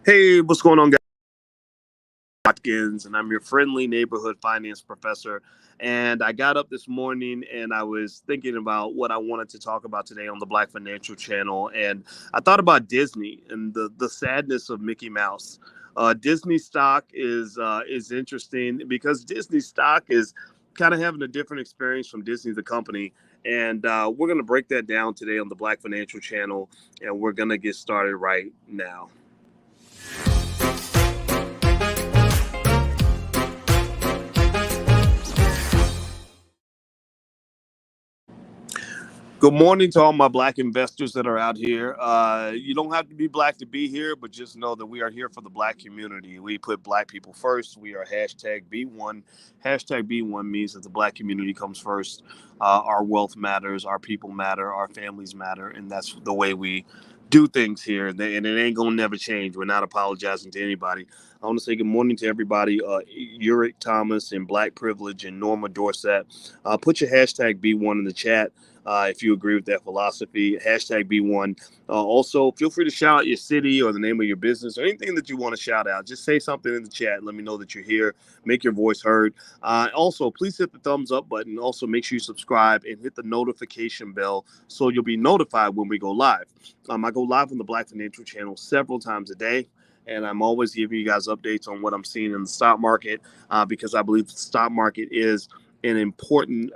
Hey, what's going on, guys? Watkins, and I'm your friendly neighborhood finance professor. And I got up this morning and I was thinking about what I wanted to talk about today on the Black Financial Channel. And I thought about Disney and the sadness of Mickey Mouse. Disney stock is interesting because Disney stock is kind of having a different experience from Disney the company. And we're going to break that down today on the Black Financial Channel, and we're going to get started right now. Good morning to all my black investors that are out here. You don't have to be black to be here, but just know that we are here for the black community. We put black people first. We are hashtag B1. Hashtag B1 means that the black community comes first. Our wealth matters, our people matter, our families matter, and that's the way we do things here. And it ain't going to never change. We're not apologizing to anybody. I want to say good morning to everybody. Uric Thomas and Black Privilege and Norma Dorset. Put your hashtag B1 in the chat. If you agree with that philosophy, hashtag B1. Also, feel free to shout out your city or the name of your business or anything that you want to shout out. Just say something in the chat. Let me know that you're here. Make your voice heard. Also, please hit the thumbs up button. Also, make sure you subscribe and hit the notification bell so you'll be notified when we go live. I go live on the Black Financial Channel several times a day. And I'm always giving you guys updates on what I'm seeing in the stock market because I believe the stock market is an important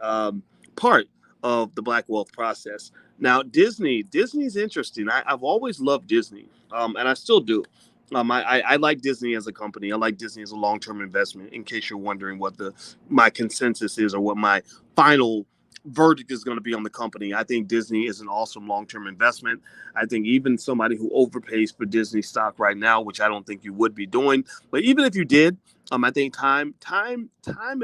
part of the black wealth process. Now, Disney's interesting. I've always loved Disney, and I still do. I like Disney as a company. I like Disney as a long-term investment. In case you're wondering what my consensus is or what my final verdict is going to be on the company, I think Disney is an awesome long-term investment. I think even somebody who overpays for Disney stock right now, which I don't think you would be doing, but even if you did, I think time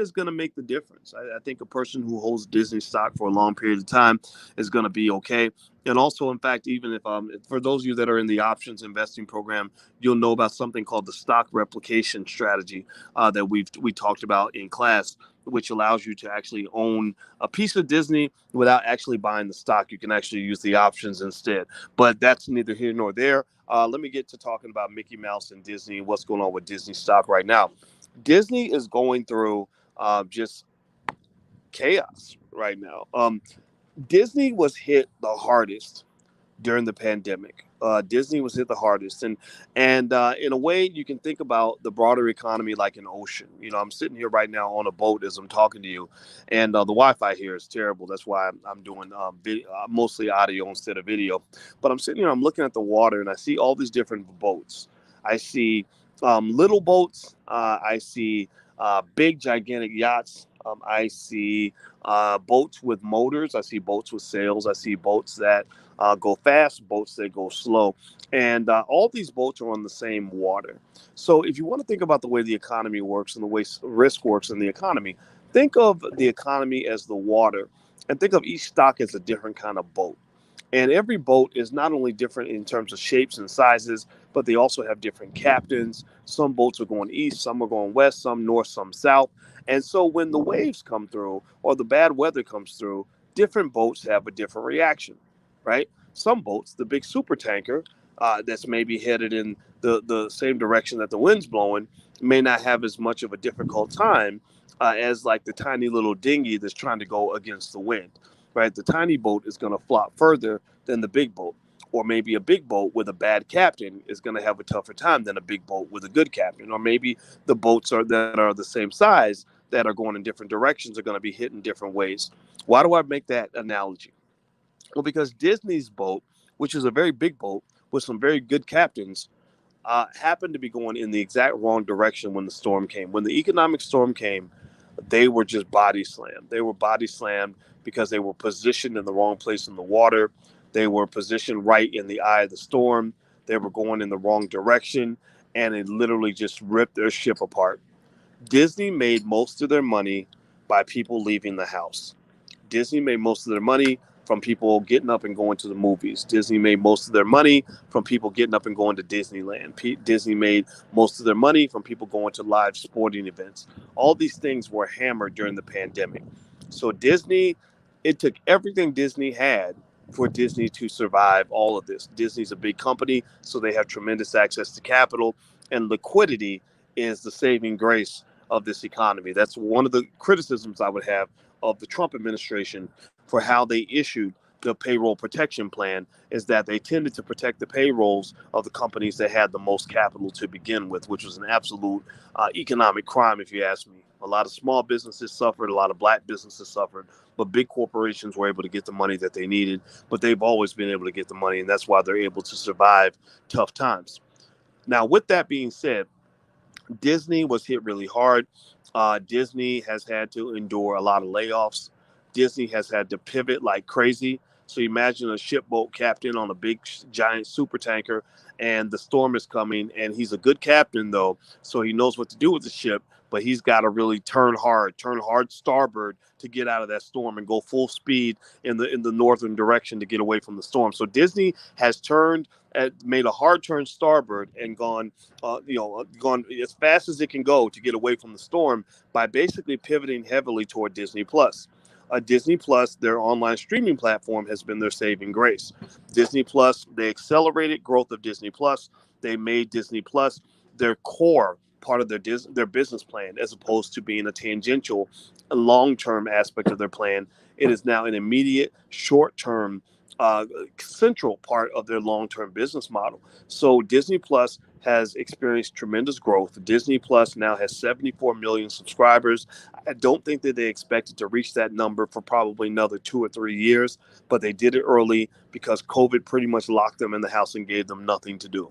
is going to make the difference. I think a person who holds Disney stock for a long period of time is going to be okay. And also, in fact, even if for those of you that are in the options investing program, you'll know about something called the stock replication strategy that we talked about in class, which allows you to actually own a piece of Disney without actually buying the stock. You can actually use the options instead. But that's neither here nor there. Let me get to talking about Mickey Mouse and Disney and what's going on with Disney stock right now. Disney is going through just chaos right now. Disney was hit the hardest during the pandemic. Disney was hit the hardest, and in a way, you can think about the broader economy like an ocean. You know, I'm sitting here right now on a boat as I'm talking to you, and the Wi-Fi here is terrible. That's why I'm doing mostly audio instead of video. But I'm sitting here, I'm looking at the water, and I see all these different boats. I see little boats. I see big, gigantic yachts. I see boats with motors. I see boats with sails. I see boats that go fast, boats that go slow. And all these boats are on the same water. So if you want to think about the way the economy works and the way risk works in the economy, think of the economy as the water and think of each stock as a different kind of boat. And every boat is not only different in terms of shapes and sizes, but they also have different captains. Some boats are going east, some are going west, some north, some south. And so when the waves come through or the bad weather comes through, different boats have a different reaction, right? Some boats, the big super tanker that's maybe headed in the same direction that the wind's blowing, may not have as much of a difficult time as like the tiny little dinghy that's trying to go against the wind, right? The tiny boat is going to flop further than the big boat. Or maybe a big boat with a bad captain is going to have a tougher time than a big boat with a good captain. Or maybe the boats that are the same size that are going in different directions are going to be hit in different ways. Why do I make that analogy? Well, because Disney's boat, which is a very big boat with some very good captains, happened to be going in the exact wrong direction when the storm came. When the economic storm came, they were just body slammed. They were body slammed because they were positioned in the wrong place in the water. They were positioned right in the eye of the storm. They were going in the wrong direction, and it literally just ripped their ship apart. Disney made most of their money by people leaving the house. Disney made most of their money from people getting up and going to the movies. Disney made most of their money from people getting up and going to Disneyland. Disney made most of their money from people going to live sporting events. All these things were hammered during the pandemic. So Disney, it took everything Disney had for Disney to survive all of this. Disney's a big company, so they have tremendous access to capital, and liquidity is the saving grace of this economy. That's one of the criticisms I would have of the Trump administration for how they issued the payroll protection plan, is that they tended to protect the payrolls of the companies that had the most capital to begin with, which was an absolute economic crime, if you ask me. A lot of small businesses suffered, a lot of black businesses suffered, but big corporations were able to get the money that they needed. But they've always been able to get the money, and that's why they're able to survive tough times. Now, with that being said, Disney was hit really hard. Disney has had to endure a lot of layoffs. Disney has had to pivot like crazy. So imagine a shipboat captain on a big giant super tanker, and the storm is coming. And he's a good captain though, so he knows what to do with the ship. But he's got to really turn hard starboard to get out of that storm and go full speed in the northern direction to get away from the storm. So Disney has made a hard turn starboard and gone as fast as it can go to get away from the storm by basically pivoting heavily toward Disney Plus. Disney Plus, their online streaming platform, has been their saving grace. Disney Plus, they accelerated growth of Disney Plus. They made Disney Plus their core part of their business plan, as opposed to being a tangential, long-term aspect of their plan. It is now an immediate, short-term, central part of their long-term business model. So Disney Plus has experienced tremendous growth. Disney Plus now has 74 million subscribers. I don't think that they expected to reach that number for probably another 2 or 3 years, but they did it early because COVID pretty much locked them in the house and gave them nothing to do.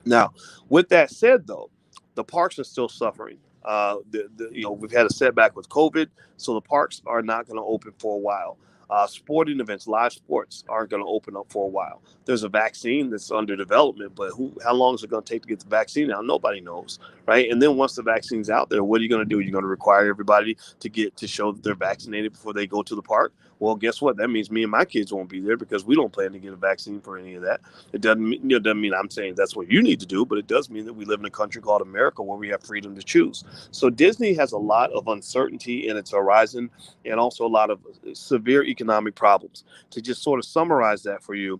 Now, with that said, though, the parks are still suffering. We've had a setback with COVID, so the parks are not going to open for a while. Sporting events, live sports aren't going to open up for a while. There's a vaccine that's under development, but how long is it going to take to get the vaccine out? Nobody knows, right? And then once the vaccine's out there, what are you going to do? You're going to require everybody to show that they're vaccinated before they go to the park. Well, guess what? That means me and my kids won't be there because we don't plan to get a vaccine for any of that. It doesn't mean I'm saying that's what you need to do, but it does mean that we live in a country called America where we have freedom to choose. So Disney has a lot of uncertainty in its horizon and also a lot of severe economic problems. To just sort of summarize that for you,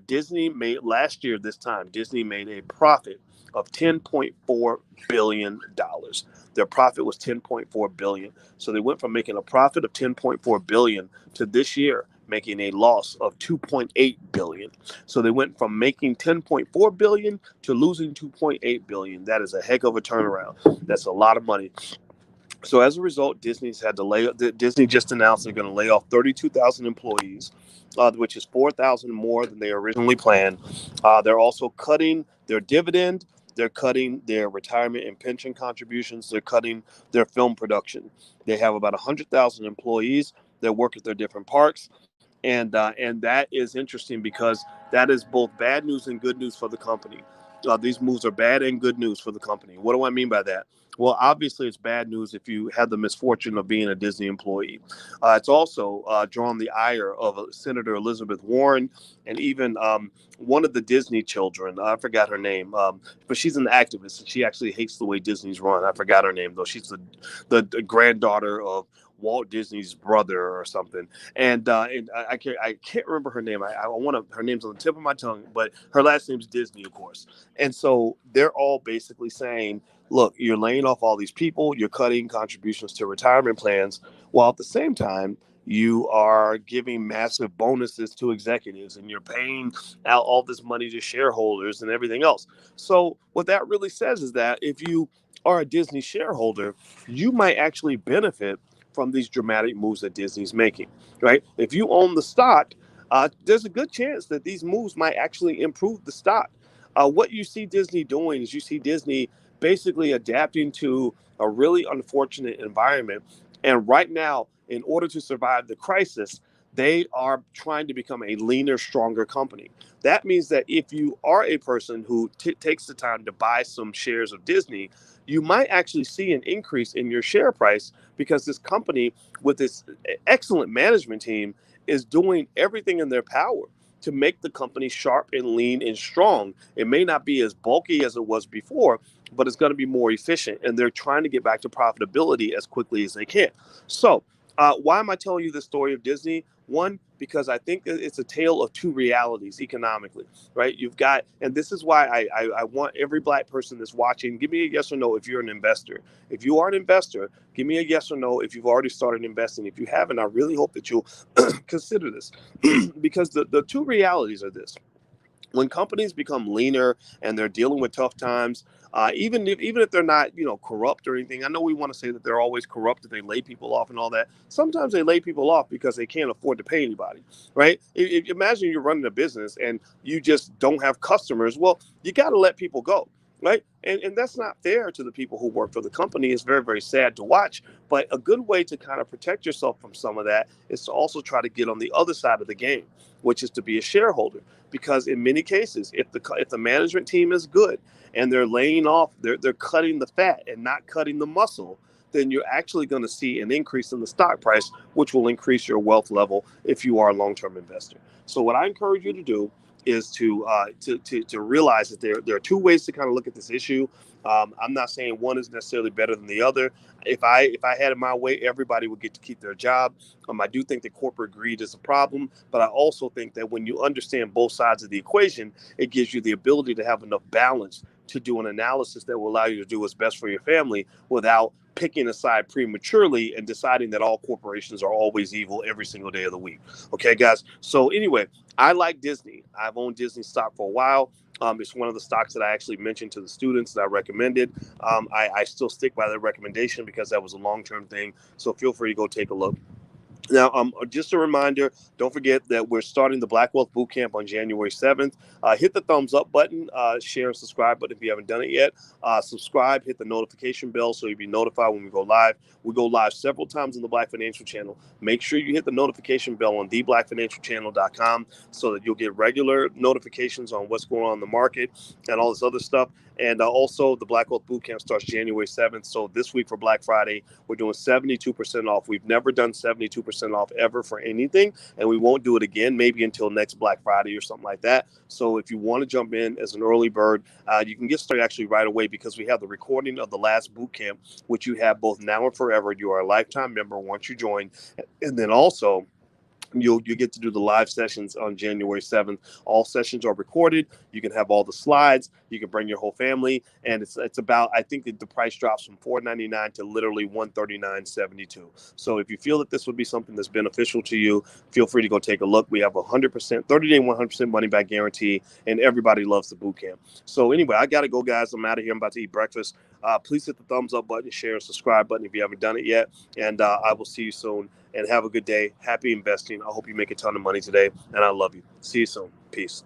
Disney made last year this time, Disney made a profit of $10.4 billion. Their profit was $10.4 billion. So they went from making a profit of $10.4 billion to this year making a loss of $2.8 billion. So they went from making $10.4 billion to losing $2.8 billion. That is a heck of a turnaround. That's a lot of money. So as a result, Disney just announced they're going to lay off 32,000 employees, which is 4,000 more than they originally planned. They're also cutting their dividend. They're cutting their retirement and pension contributions. They're cutting their film production. They have about 100,000 employees that work at their different parks. And that is interesting because that is both bad news and good news for the company. These moves are bad and good news for the company. What do I mean by that? Well, obviously, it's bad news if you had the misfortune of being a Disney employee. It's also drawn the ire of Senator Elizabeth Warren and even one of the Disney children. I forgot her name, but she's an activist and she actually hates the way Disney's run. I forgot her name, though. She's the granddaughter of Walt Disney's brother or something. And I can't remember her name. Her name's on the tip of my tongue, but her last name's Disney, of course. And so they're all basically saying, look, you're laying off all these people, you're cutting contributions to retirement plans, while at the same time, you are giving massive bonuses to executives and you're paying out all this money to shareholders and everything else. So what that really says is that if you are a Disney shareholder, you might actually benefit from these dramatic moves that Disney's making, right? If you own the stock, there's a good chance that these moves might actually improve the stock. What you see Disney doing is you see Disney basically adapting to a really unfortunate environment. And right now, in order to survive the crisis, they are trying to become a leaner, stronger company. That means that if you are a person who takes the time to buy some shares of Disney, you might actually see an increase in your share price because this company with this excellent management team is doing everything in their power to make the company sharp and lean and strong. It may not be as bulky as it was before, but it's going to be more efficient. And they're trying to get back to profitability as quickly as they can. So why am I telling you the story of Disney? One, because I think that it's a tale of two realities economically, right? You've got, and this is why I want every black person that's watching, give me a yes or no if you're an investor. If you are an investor, give me a yes or no if you've already started investing. If you haven't, I really hope that you'll consider this because the two realities are this: when companies become leaner and they're dealing with tough times, even if they're not corrupt or anything. I know we want to say that they're always corrupt, that they lay people off and all that. Sometimes they lay people off because they can't afford to pay anybody, right? Imagine you're running a business and you just don't have customers. Well, you got to let people go. Right. And that's not fair to the people who work for the company. It's very, very sad to watch. But a good way to kind of protect yourself from some of that is to also try to get on the other side of the game, which is to be a shareholder. Because in many cases, if the management team is good and they're laying off, they're cutting the fat and not cutting the muscle, then you're actually going to see an increase in the stock price, which will increase your wealth level if you are a long-term investor. So what I encourage you to do is to realize that there are two ways to kind of look at this issue. I'm not saying one is necessarily better than the other. If I had it my way, everybody would get to keep their job. I do think that corporate greed is a problem, but I also think that when you understand both sides of the equation, it gives you the ability to have enough balance to do an analysis that will allow you to do what's best for your family without picking a side prematurely and deciding that all corporations are always evil every single day of the week. Okay, guys. So anyway, I like Disney. I've owned Disney stock for a while. It's one of the stocks that I actually mentioned to the students that I recommended. I still stick by that recommendation because that was a long-term thing. So feel free to go take a look. Now, just a reminder, don't forget that we're starting the Black Wealth Bootcamp on January 7th. Hit the thumbs up button, share and subscribe button if you haven't done it yet. Subscribe, hit the notification bell so you'll be notified when we go live. We go live several times on the Black Financial Channel. Make sure you hit the notification bell on theblackfinancialchannel.com so that you'll get regular notifications on what's going on in the market and all this other stuff. And also, the Black Wealth Bootcamp starts January 7th. So this week for Black Friday, we're doing 72% off. We've never done 72% off ever for anything, and we won't do it again, maybe until next Black Friday or something like that. So if you want to jump in as an early bird, you can get started actually right away because we have the recording of the last bootcamp, which you have both now and forever. You are a lifetime member once you join. And then also, you get to do the live sessions on January 7th. All sessions are recorded. You can have all the slides. You can bring your whole family, and it's about, I think that the price drops from $499 to literally $139.72. So if you feel that this would be something that's beneficial to you, feel free to go take a look. We have 100%, 30-day, 100% money back guarantee, and everybody loves the boot camp. So anyway, I got to go, guys. I'm out of here. I'm about to eat breakfast. Please hit the thumbs up button, share, and subscribe button if you haven't done it yet, and I will see you soon. And have a good day. Happy investing. I hope you make a ton of money today. And I love you. See you soon. Peace.